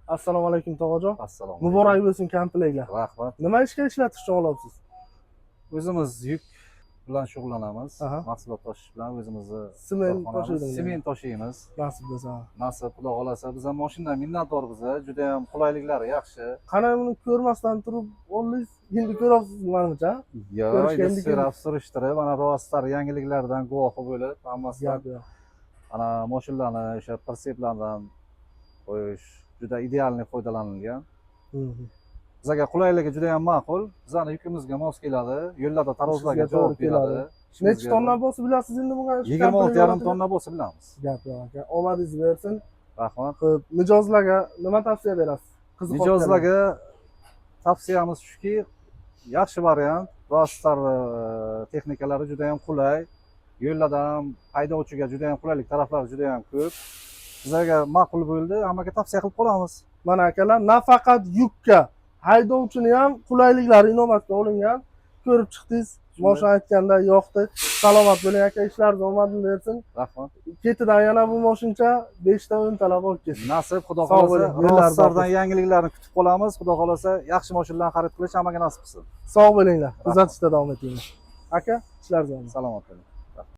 Assalomu alaykum tog'ajon. Assalomu Muborak bo'lsin komplektlar. Rahmat. Nima ishga ishlatishni olyapsiz? O'zimiz yuk bilan shug'ullanamiz. Aha. Mahsulot tashish bilan o'zimizni Sement korxonamiz. tashiydingiz. Sement tashiymiz. Nasib bo'lsa. Nasib xudo xolasa biz ham mashinadan minnatdormiz. Juda ham qulayliklari yaxshi. Qani buni ko'rmasdan turib oldingiz, endi ko'ryapsiz menimcha. Yo, Ko'rishga endi so'rab surishtirib, mana rostlar yangiliklardan guvohi bo'lib, hammasidan Gap yo'q. ana mashinalarni o'sha pritseplardan qo'yish juda idealniy foydalanilgan. Bizga qulayligi juda ham ma'qul. Bizning yukimizga mos keladi, yo'llarda tarozlarga javob beradi. Necha tonna bo'lsa bilasiz endi bunga? 26,5 tonna bo'lsa bilamiz. Gap yo'q aka. Omadingiz bersin. Rahmat. Xo'p, mijozlarga nima tavsiya berasiz? Mijozlarga tavsiyamiz shuki, yaxshi variant. Rostlar texnikalari juda ham qulay. Yo'llarda ham haydovchiga juda ham qulaylik taraflari juda ham ko'p. Bizlarga ma'qul bo'ldi, hammaga tavsiya qilib qolamiz. Mana akalar, nafaqat yukka, haydovchini ham qulayliklari inobatga olingan. Ko'rib chiqdingiz, boshqa aytganda yoqdi. Salomat bo'ling aka, ishlaringiz omadini bersin. Rahmat. Ketidan yana bu mashincha 5 ta 10 talab olib ketsin. Nasib, xudo xolasa, rostlardan yangiliklarni kutib qolamiz. Xudo xolasa, yaxshi mashinalarni xarid qilish hammaga nasib qilsin. Sog' bo'linglar, kuzatishda davom etinglar. Aka, ishlaringiz omadli. Salomat bo'ling.